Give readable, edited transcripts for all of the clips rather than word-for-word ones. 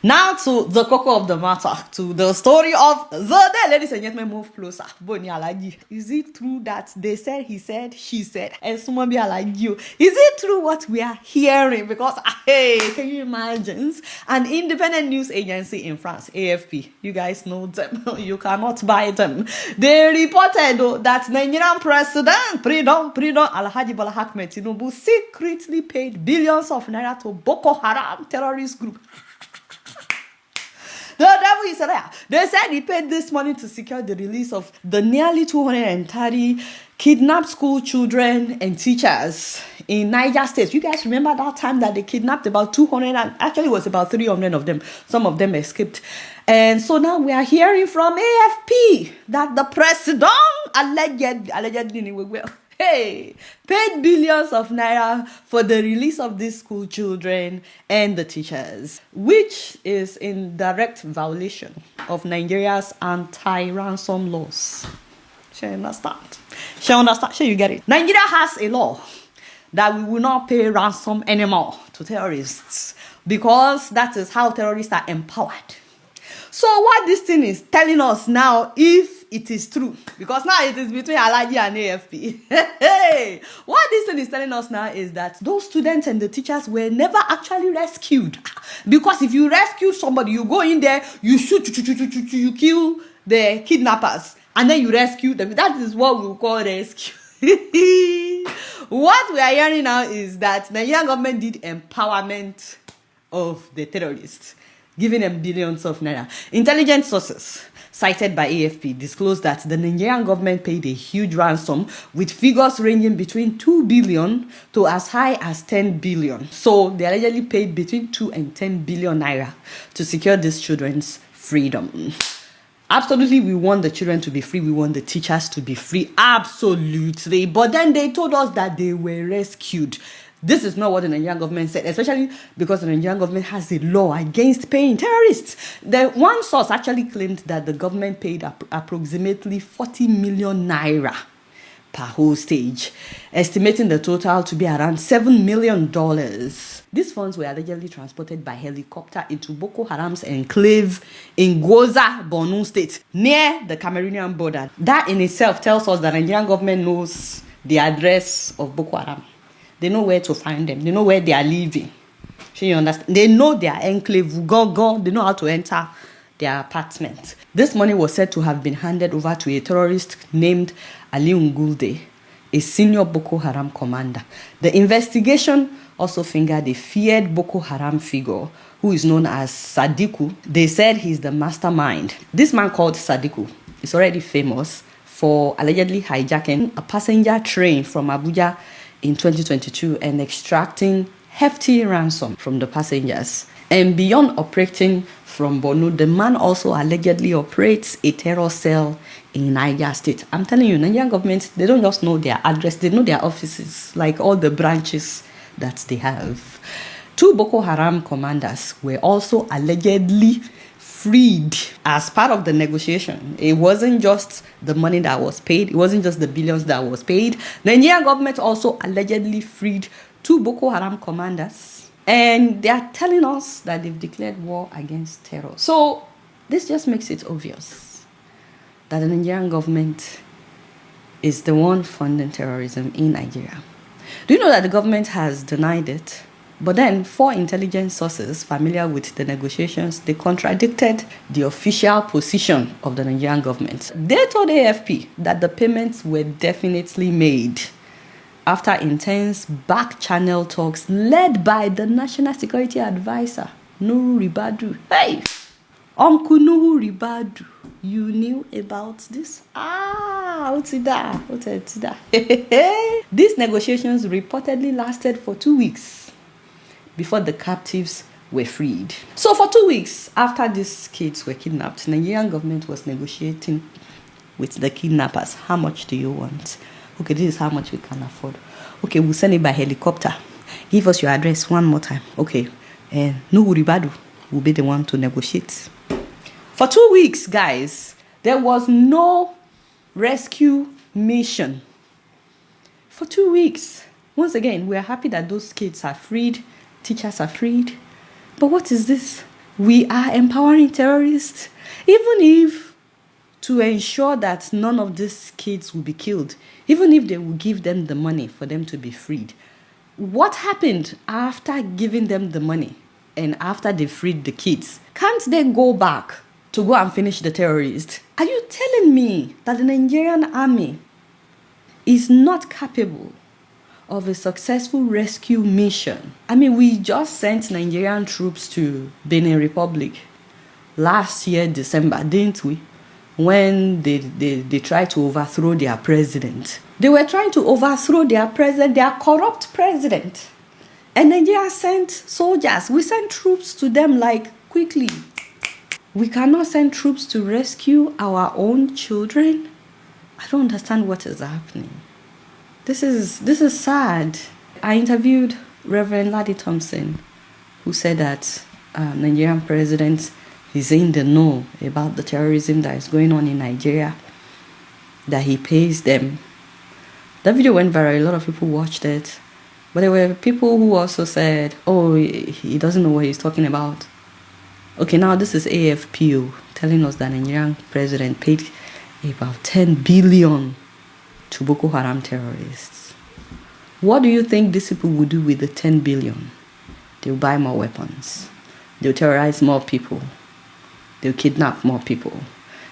Now to the cocoa of the matter, to the story of the day. Ladies and gentlemen, move closer. Boni Alaji. Is it true that they said, he said, she said, and someone be like you? Is it true what we are hearing? Because, hey, can you imagine? An independent news agency in France, AFP, you guys know them. You cannot buy them. They reported that Nigerian President, President Alhaji Bola Ahmed Tinubu secretly paid billions of naira to Boko Haram terrorist group. The devil is there. They said he paid this money to secure the release of the nearly 230 kidnapped school children and teachers in Niger State. You guys remember that time that they kidnapped about 200 and actually it was about 300 of them. Some of them escaped. And so now we are hearing from AFP that the president allegedly paid billions of naira for the release of these school children and the teachers, which is in direct violation of Nigeria's anti-ransom laws. She understand? You get it? Nigeria has a law that we will not pay ransom anymore to terrorists because that is how terrorists are empowered. So what this thing is telling us now, if it is true, because now it is between Alaji and AFP. What this thing is telling us now is that those students and the teachers were never actually rescued. Because if you rescue somebody, you go in there, you shoot, you kill the kidnappers, and then you rescue them. That is what we call rescue. What we are hearing now is that the Nigerian government did empowerment of the terrorists, giving them billions of naira. Intelligence sources cited by AFP disclosed that the Nigerian government paid a huge ransom with figures ranging between 2 billion to as high as 10 billion. So they allegedly paid between 2 and 10 billion naira to secure these children's freedom. Absolutely, we want the children to be free. We want the teachers to be free. Absolutely. But then they told us that they were rescued. This is not what the Nigerian government said, especially because the Nigerian government has a law against paying terrorists. The one source actually claimed that the government paid approximately 40 million naira per hostage, estimating the total to be around $7 million. These funds were allegedly transported by helicopter into Boko Haram's enclave in Goza, Borno State, near the Cameroonian border. That in itself tells us that the Nigerian government knows the address of Boko Haram. They know where to find them. They know where they are living. You understand? They know their enclave. Go. They know how to enter their apartment. This money was said to have been handed over to a terrorist named Ali Ngulde, a senior Boko Haram commander. The investigation also fingered a feared Boko Haram figure who is known as Sadiku. They said he's the mastermind. This man called Sadiku is already famous for allegedly hijacking a passenger train from Abuja in 2022 and extracting hefty ransom from the passengers. And beyond operating from Borno, the man also allegedly operates a terror cell in Niger State. I'm telling you, Nigerian government, they don't just know their address, they know their offices, like all the branches that they have. 2 Boko Haram commanders were also allegedly freed as part of the negotiation. It wasn't just the money that was paid. It wasn't just the billions that was paid. The Nigerian government also allegedly freed 2 Boko Haram commanders. And they are telling us that they've declared war against terror. So this just makes it obvious that the Nigerian government is the one funding terrorism in Nigeria. Do you know that the government has denied it? But then 4 intelligence sources familiar with the negotiations, they contradicted the official position of the Nigerian government. They told AFP that the payments were definitely made after intense back-channel talks led by the National Security Advisor, Nuhu Ribadu. Hey! Uncle Nuhu Ribadu, you knew about this? What's that? These negotiations reportedly lasted for 2 weeks before the captives were freed. So for 2 weeks after these kids were kidnapped, the Nigerian government was negotiating with the kidnappers. How much do you want? Okay, this is how much we can afford. Okay, we'll send it by helicopter. Give us your address one more time. Okay, and Nuhu Ribadu will be the one to negotiate. For 2 weeks, guys, there was no rescue mission. For 2 weeks. Once again, we are happy that those kids are freed. Teachers are freed. But what is this? we are empowering terrorists, even if to ensure that none of these kids will be killed, even if they will give them the money for them to be freed. What happened after giving them the money and after they freed the kids? Can't they go back to go and finish the terrorists? Are you telling me that the Nigerian army is not capable of a successful rescue mission? I mean, we just sent Nigerian troops to Benin Republic last year, December, didn't we? When they tried to overthrow their president. They were trying to overthrow their president, their corrupt president. And Nigeria sent soldiers. We sent troops to them like quickly. We cannot send troops to rescue our own children. I don't understand what is happening. This is sad. I interviewed Reverend Ladi Thompson, who said that Nigerian president is in the know about the terrorism that is going on in Nigeria, that he pays them. That video went viral. A lot of people watched it. But there were people who also said, oh, he doesn't know what he's talking about. Okay, now this is AFPO telling us that Nigerian president paid about 10 billion to Boko Haram terrorists. What do you think these people will do with the 10 billion? They'll buy more weapons. They'll terrorize more people. They'll kidnap more people.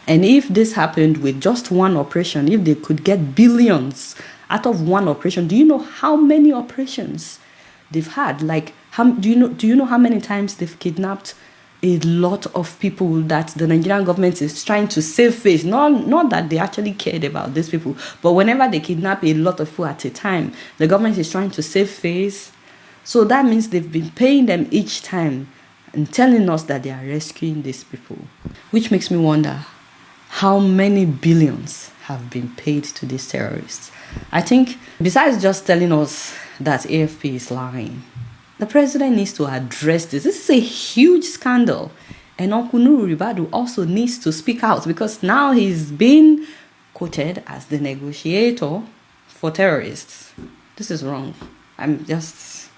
And if this happened with just one operation, if they could get billions out of one operation, do you know how many operations they've had? Like, do you know how many times they've kidnapped a lot of people that the Nigerian government is trying to save face? Not that they actually cared about these people, but whenever they kidnap a lot of people at a time, the government is trying to save face. So that means they've been paying them each time and telling us that they are rescuing these people, which makes me wonder how many billions have been paid to these terrorists. I think besides just telling us that AFP is lying, the president needs to address this. This is a huge scandal. And Uncle Nuru Ribadu also needs to speak out, because now he's been quoted as the negotiator for terrorists. This is wrong. I'm just